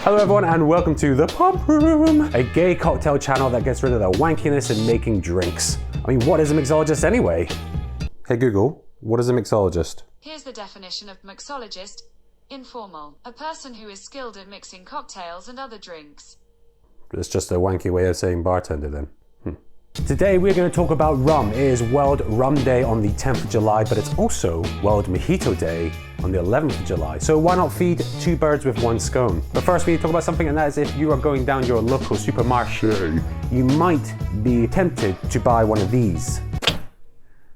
Hello everyone and welcome to the Pump Room, a gay cocktail channel that gets rid of the wankiness in making drinks. I mean, what is a mixologist anyway? Hey Google, what is a mixologist? Here's the definition of mixologist. Informal. A person who is skilled at mixing cocktails and other drinks. It's just a wanky way of saying bartender then. Today we're going to talk about rum. It is World Rum Day on the 10th of July, but it's also World Mojito Day on the 11th of July. So why not feed two birds with one stone? But first we need to talk about something, and that is if you are going down your local supermarché, you might be tempted to buy one of these.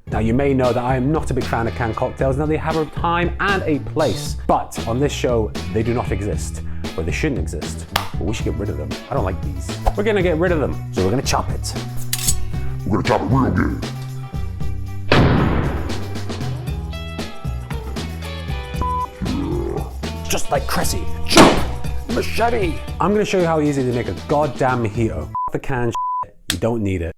Now you may know that I am not a big fan of canned cocktails. Now they have a time and a place, but on this show they do not exist, or they shouldn't exist. But we should get rid of them. I don't like these. We're gonna get rid of them, so we're gonna chop it. We're gonna chop it real good. Just like Cressida. Chop! Machete! I'm gonna show you how easy to make a goddamn mojito. F the canned shit. You don't need it.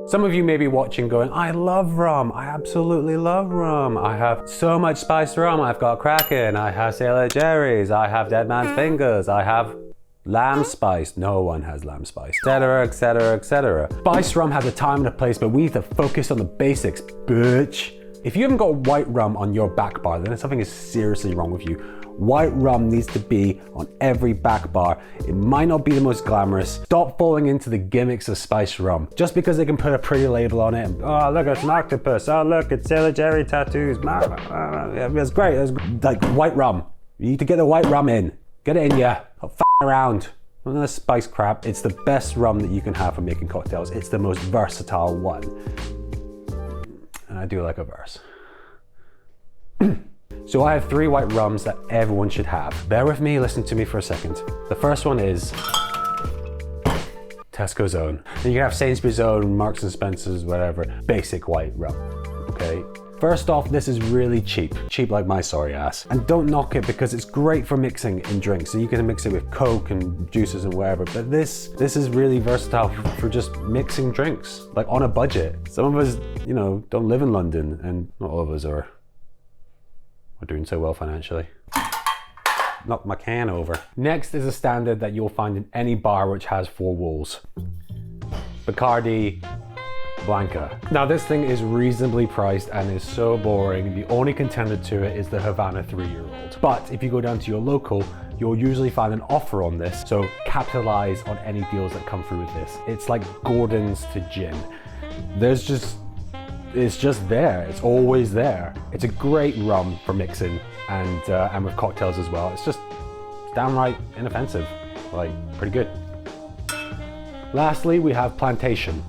Some of you may be watching going, I love rum, I absolutely love rum. I have so much spiced rum, I've got Kraken, I have Sailor Jerry's, I have Dead Man's Fingers, I have lamb spice. No one has lamb spice, etc, etc, etc. Spiced rum has a time and a place, but we need to focus on the basics, bitch. If you haven't got white rum on your back bar, then something is seriously wrong with you. White rum needs to be on every back bar. It might not be the most glamorous. Stop falling into the gimmicks of spiced rum. Just because they can put a pretty label on it, and, oh look, it's an octopus, oh look, it's Sailor Jerry tattoos, it's great, it's like white rum. You need to get the white rum in. Get it in ya, f around. None of this spice crap. It's the best rum that you can have for making cocktails. It's the most versatile one. And I do like a verse. So I have three white rums that everyone should have. Bear with me, listen to me for a second. The first one is Tesco's Own. And you can have Sainsbury's Own, Marks and Spencer's, whatever. Basic white rum, okay? First off, this is really cheap. Cheap like my sorry ass. And don't knock it because it's great for mixing in drinks. So you can mix it with Coke and juices and whatever. But this is really versatile for just mixing drinks, like on a budget. Some of us, you know, don't live in London, and not all of us are doing so well financially. Knock my can over. Next is a standard that you'll find in any bar which has four walls. Bacardi Blanca. Now this thing is reasonably priced and is so boring. The only contender to it is the Havana 3-year-old. But if you go down to your local, you'll usually find an offer on this. So capitalize on any deals that come through with this. It's like Gordon's to gin. It's just there. It's always there. It's a great rum for mixing and with cocktails as well. It's just downright inoffensive, like pretty good. Lastly, we have Plantation.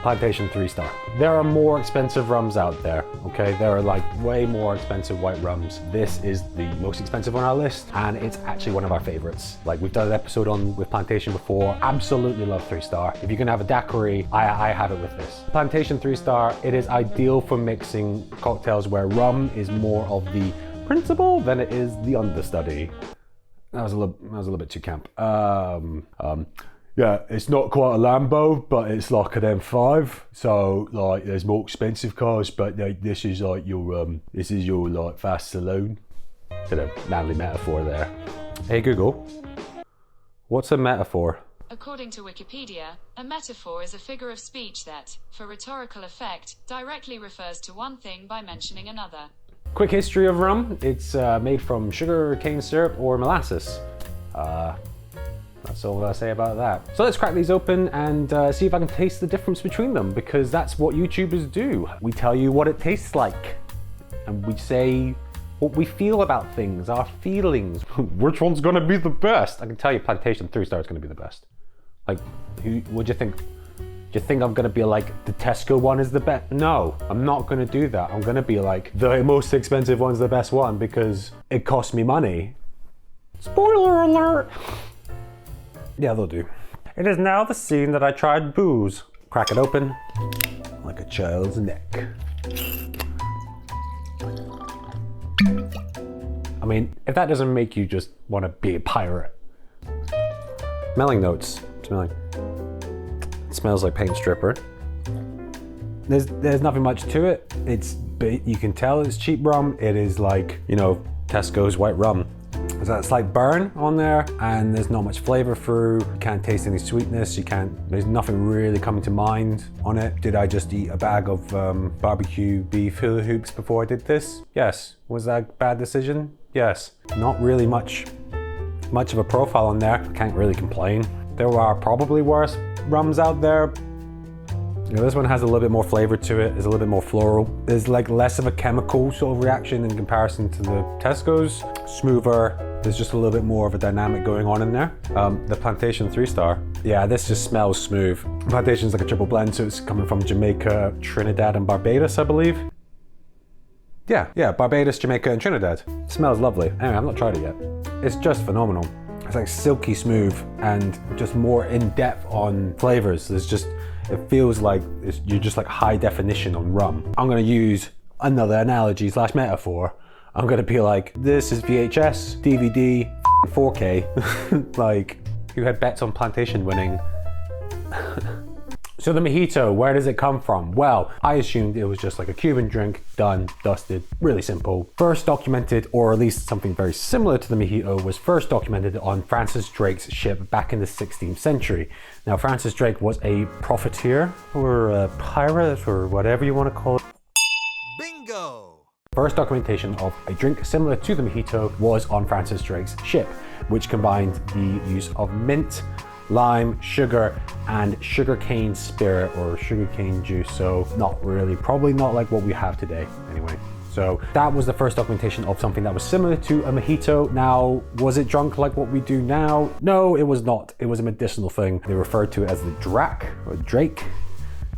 Plantation 3-star. There are more expensive rums out there, okay? There are like way more expensive white rums. This is the most expensive on our list, and it's actually one of our favorites. Like we've done an episode with Plantation before. Absolutely love 3-star. If you're gonna have a daiquiri, I have it with this. Plantation 3-star, it is ideal for mixing cocktails where rum is more of the principal than it is the understudy. That was a little bit too camp. Yeah, it's not quite a Lambo, but it's like an M5. So like, there's more expensive cars, but like, this is your like fast saloon. Bit of manly metaphor there. Hey Google, what's a metaphor? According to Wikipedia, a metaphor is a figure of speech that, for rhetorical effect, directly refers to one thing by mentioning another. Quick history of rum. It's made from sugar cane syrup or molasses. That's all I'll say about that. So let's crack these open and see if I can taste the difference between them, because that's what YouTubers do. We tell you what it tastes like, and we say what we feel about things, our feelings. Which one's gonna be the best? I can tell you Plantation 3-star is gonna be the best. Like, what do you think? Do you think I'm gonna be like, the Tesco one is the best? No, I'm not gonna do that. I'm gonna be like, the most expensive one's the best one because it cost me money. Spoiler alert! Yeah, they'll do. It is now the scene that I tried booze. Crack it open like a child's neck. I mean, if that doesn't make you just want to be a pirate. Smelling notes. It smells like paint stripper. There's nothing much to it. You can tell it's cheap rum. It is like, you know, Tesco's White Rum. There's that slight burn on there, and there's not much flavor through. You can't taste any sweetness. There's nothing really coming to mind on it. Did I just eat a bag of barbecue beef hula hoops before I did this? Yes. Was that a bad decision? Yes. Not really much of a profile on there. Can't really complain. There are probably worse rums out there. You know, this one has a little bit more flavor to it. It's a little bit more floral. There's like less of a chemical sort of reaction in comparison to the Tesco's. Smoother. There's just a little bit more of a dynamic going on in there. The Plantation 3-star. Yeah, this just smells smooth. Plantation's like a triple blend, so it's coming from Jamaica, Trinidad, and Barbados, I believe. Yeah, Barbados, Jamaica, and Trinidad. It smells lovely. Anyway, I've not tried it yet. It's just phenomenal. It's like silky smooth and just more in depth on flavors. It feels like you're just like high definition on rum. I'm gonna use another analogy / metaphor. I'm gonna be like, this is VHS, DVD, 4K. Like, who had bets on Plantation winning? So the mojito, where does it come from? Well, I assumed it was just like a Cuban drink, done, dusted, really simple. First documented, or at least something very similar to the mojito, was first documented on Francis Drake's ship back in the 16th century. Now, Francis Drake was a profiteer, or a pirate, or whatever you want to call it. Bingo! First documentation of a drink similar to the mojito was on Francis Drake's ship, which combined the use of mint, lime, sugar, and sugarcane spirit or sugarcane juice. So probably not like what we have today anyway. So that was the first documentation of something that was similar to a mojito. Now, was it drunk like what we do now? No, it was not. It was a medicinal thing. They referred to it as the drac or drake.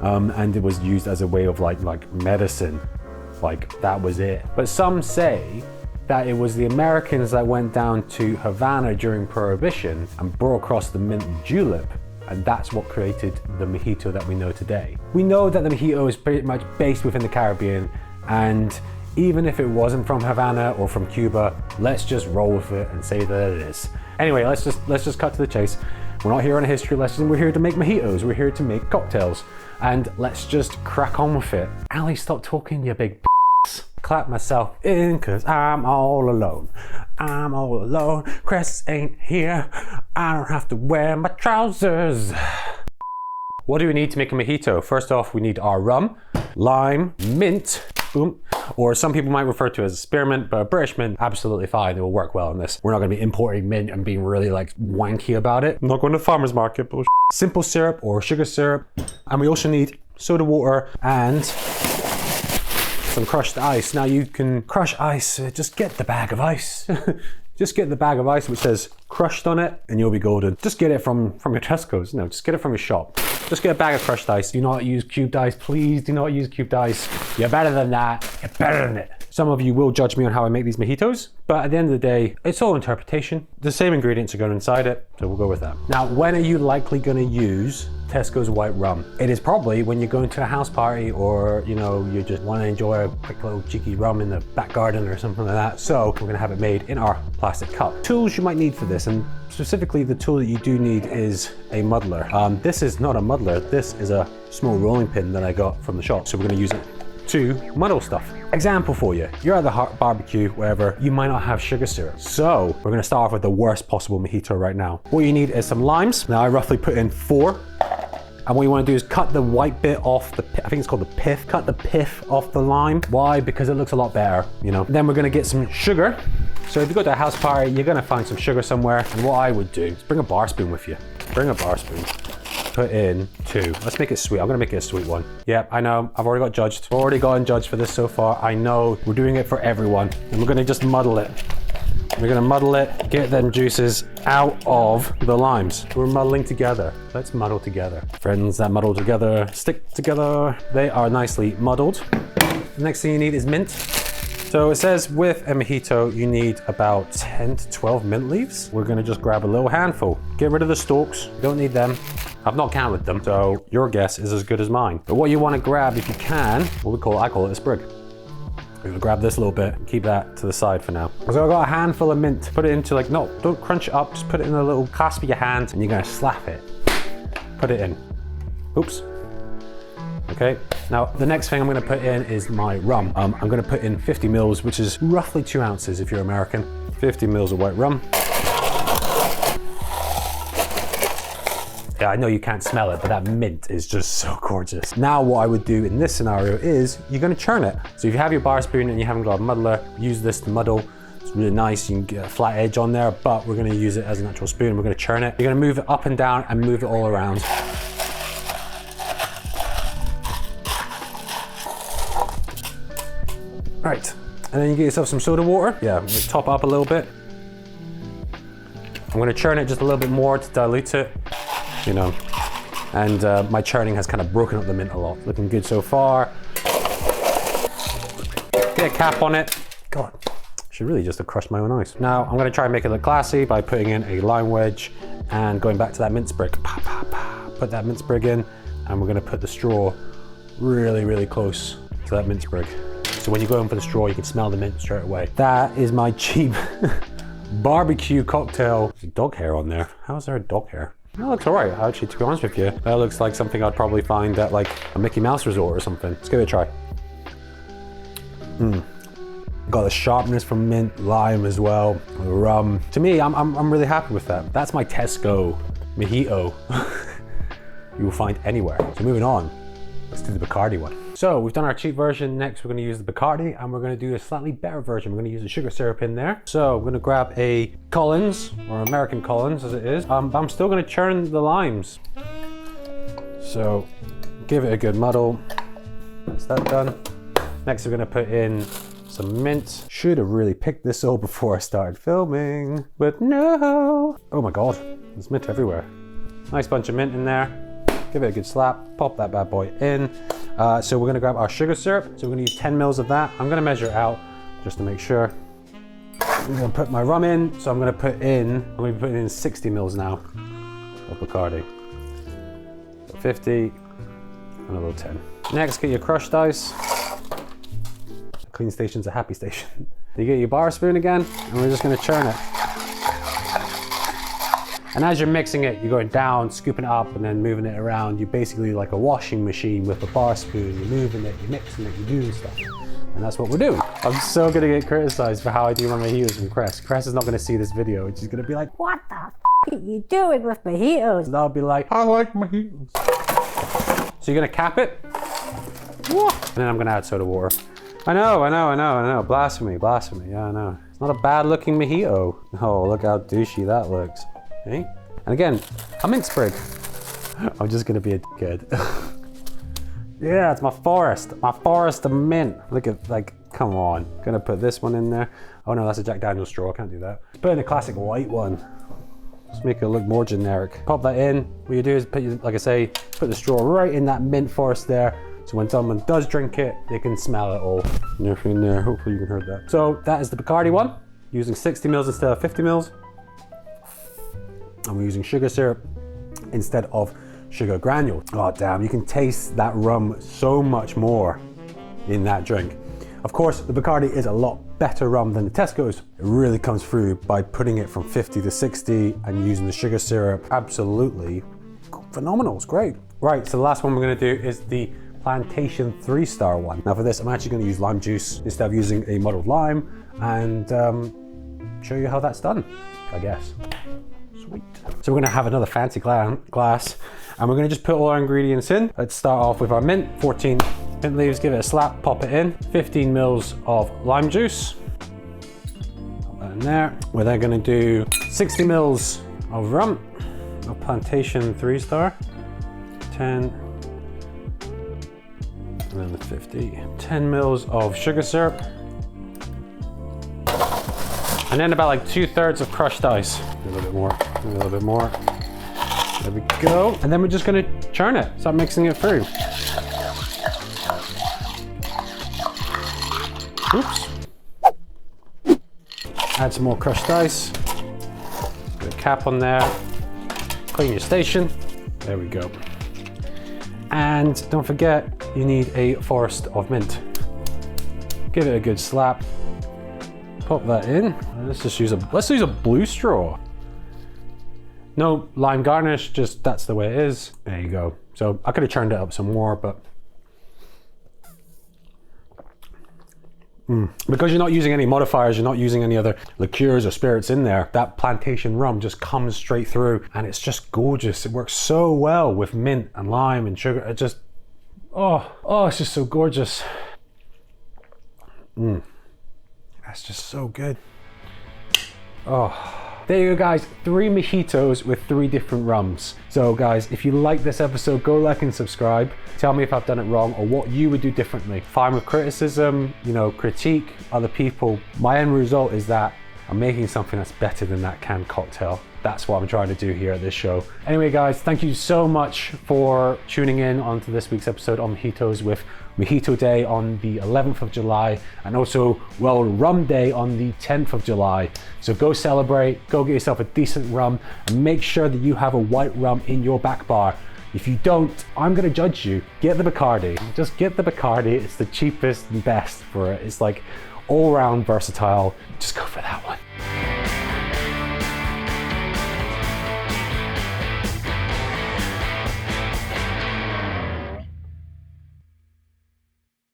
And it was used as a way of like medicine. Like that was it. But some say that it was the Americans that went down to Havana during Prohibition and brought across the mint julep, and that's what created the mojito that we know today. We know that the mojito is pretty much based within the Caribbean, and even if it wasn't from Havana or from Cuba, let's just roll with it and say that it is. Anyway, let's just cut to the chase. We're not here on a history lesson, we're here to make mojitos, we're here to make cocktails, and let's just crack on with it. Ali, stop talking, you big clap myself in, cause I'm all alone. I'm all alone. Cress ain't here. I don't have to wear my trousers. What do we need to make a mojito? First off, we need our rum, lime, mint, boom, or some people might refer to it as spearmint, but British mint, absolutely fine. It will work well in this. We're not gonna be importing mint and being really like wanky about it. I'm not going to farmer's market, bullshit. Simple syrup or sugar syrup. And we also need soda water and some crushed ice. Now you can crush ice, just get the bag of ice. Just get the bag of ice which says crushed on it and you'll be golden. Just get it from your Tesco's. No, just get it from your shop. Just get a bag of crushed ice. Do not use cubed ice. Please do not use cubed ice. You're better than that. You're better than it. Some of you will judge me on how I make these mojitos, but at the end of the day, it's all interpretation. The same ingredients are going inside it, so we'll go with that. Now, when are you likely going to use Tesco's White Rum? It is probably when you're going to a house party, or you just want to enjoy a quick little cheeky rum in the back garden or something like that. So we're going to have it made in our plastic cup. Tools you might need for this, and specifically the tool that you do need is a muddler. This is not a muddler, this is a small rolling pin that I got from the shop. So we're going to use it to muddle stuff. Example for you, you're at the barbecue, wherever, you might not have sugar syrup. So we're gonna start off with the worst possible mojito right now. What you need is some limes. Now I roughly put in 4. And what you want to do is cut the white bit off the, I think it's called the pith. Cut the pith off the lime. Why? Because it looks a lot better, Then we're gonna get some sugar. So if you go to a house party, you're gonna find some sugar somewhere. And what I would do is bring a bar spoon with you. Bring a bar spoon. Put in 2. Let's make it sweet. I'm gonna make it a sweet one. Yep, I know, I've already got judged. Already gotten judged for this so far. I know, we're doing it for everyone. And we're gonna just muddle it. We're gonna muddle it, get them juices out of the limes. We're muddling together. Let's muddle together. Friends that muddle together, stick together. They are nicely muddled. The next thing you need is mint. So it says with a mojito, you need about 10 to 12 mint leaves. We're gonna just grab a little handful. Get rid of the stalks, don't need them. I've not counted them, so your guess is as good as mine. But what you wanna grab, if you can, I call it a sprig. We're gonna grab this a little bit, keep that to the side for now. So I've got a handful of mint. Put it into don't crunch it up, just put it in a little clasp of your hand and you're gonna slap it. Put it in. Oops. Okay, now the next thing I'm gonna put in is my rum. I'm gonna put in 50 mils, which is roughly 2 ounces if you're American. 50 mils of white rum. Yeah, I know you can't smell it, but that mint is just so gorgeous. Now what I would do in this scenario is you're gonna churn it. So if you have your bar spoon and you haven't got a muddler, use this to muddle. It's really nice, you can get a flat edge on there, but we're gonna use it as an actual spoon. We're gonna churn it. You're gonna move it up and down and move it all around. Right, and then you get yourself some soda water. Yeah, top up a little bit. I'm gonna churn it just a little bit more to dilute it, you know. And my churning has kind of broken up the mint a lot. Looking good so far. Get a cap on it. God, I should really just have crushed my own ice. Now, I'm gonna try and make it look classy by putting in a lime wedge and going back to that mint sprig. Pa, pa, pa. Put that mint sprig in, and we're gonna put the straw really, really close to that mint sprig. So when you go in for the straw, you can smell the mint straight away. That is my cheap barbecue cocktail. There's dog hair on there. How is there a dog hair? That looks all right, actually, to be honest with you. That looks like something I'd probably find at like a Mickey Mouse resort or something. Let's give it a try. Got the sharpness from mint, lime as well, rum. To me, I'm really happy with that. That's my Tesco Mojito you will find anywhere. So moving on, let's do the Bacardi one. So we've done our cheap version. Next, we're gonna use the Bacardi and we're gonna do a slightly better version. We're gonna use the sugar syrup in there. So I'm gonna grab a Collins, or American Collins as it is. But I'm still gonna churn the limes. So give it a good muddle. That's that done. Next, we're gonna put in some mint. Should have really picked this all before I started filming, but no. Oh my God, there's mint everywhere. Nice bunch of mint in there. Give it a good slap, pop that bad boy in. So we're gonna grab our sugar syrup. So we're gonna use 10 mils of that. I'm gonna measure it out just to make sure. I'm gonna put my rum in. So I'm gonna be putting in 60 mils now of Bacardi. 50 and a little 10. Next, get your crushed ice. A clean station's a happy station. You get your bar spoon again, and we're just gonna churn it. And as you're mixing it, you're going down, scooping it up, and then moving it around. You're basically like a washing machine with a bar spoon. You're moving it, you're mixing it, you're doing stuff. And that's what we're doing. I'm so gonna get criticized for how I do my mojitos from Cress. Cress is not gonna see this video. She's gonna be like, what the f are you doing with mojitos? And I'll be like, I like mojitos. So you're gonna cap it. And then I'm gonna add soda water. I know. Blasphemy. Yeah, I know. It's not a bad looking mojito. Oh, look how douchey that looks. Okay. And again, a mint sprig. I'm just gonna be a dickhead. Yeah, it's my forest of mint. Look at, like, come on. Gonna put this one in there. Oh no, that's a Jack Daniel's straw, I can't do that. Put in a classic white one. Let's make it look more generic. Pop that in. What you do is put, like I say, put the straw right in that mint forest there. So when someone does drink it, they can smell it all. Nothing in there, hopefully you can hear that. So that is the Bacardi one, using 60 mils instead of 50 mils. And we're using sugar syrup instead of sugar granule. Oh damn, you can taste that rum so much more in that drink. Of course, the Bacardi is a lot better rum than the Tesco's. It really comes through by putting it from 50 to 60 and using the sugar syrup. Absolutely phenomenal, it's great. Right, so the last one we're gonna do is the Plantation 3-star one. Now for this, I'm actually gonna use lime juice instead of using a muddled lime and show you how that's done, I guess. Sweet. So we're gonna have another fancy glass and we're gonna just put all our ingredients in. Let's start off with our mint, 14 mint leaves, give it a slap, pop it in. 15 mils of lime juice. Pop that in there. We're then gonna do 60 mils of rum, a Plantation 3-star. 10, and then the 50. 10 mils of sugar syrup. And then about like 2/3 of crushed ice. A little bit more, a little bit more. There we go. And then we're just gonna churn it, start mixing it through. Oops. Add some more crushed ice. Put a cap on there. Clean your station. There we go. And don't forget, you need a forest of mint. Give it a good slap. Pop that in. Let's use a blue straw. No lime garnish, just that's the way it is. There you go. So I could have churned it up some more, but Because you're not using any modifiers, you're not using any other liqueurs or spirits in there, that plantation rum just comes straight through and it's just gorgeous. It works so well with mint and lime and sugar. It just, oh, it's just so gorgeous. That's just so good. Oh. There you go, guys, 3 mojitos with 3 different rums. So guys, if you like this episode, go like and subscribe. Tell me if I've done it wrong or what you would do differently. Fine with criticism, you know, critique other people. My end result is that I'm making something that's better than that canned cocktail. That's what I'm trying to do here at this show. Anyway, guys, thank you so much for tuning in onto this week's episode on mojitos with Mojito Day on the 11th of July and also World Rum Day on the 10th of July. So go celebrate, go get yourself a decent rum and make sure that you have a white rum in your back bar. If you don't, I'm gonna judge you. Get the Bacardi, just get the Bacardi. It's the cheapest and best for it. It's like all round versatile. Just go for that one.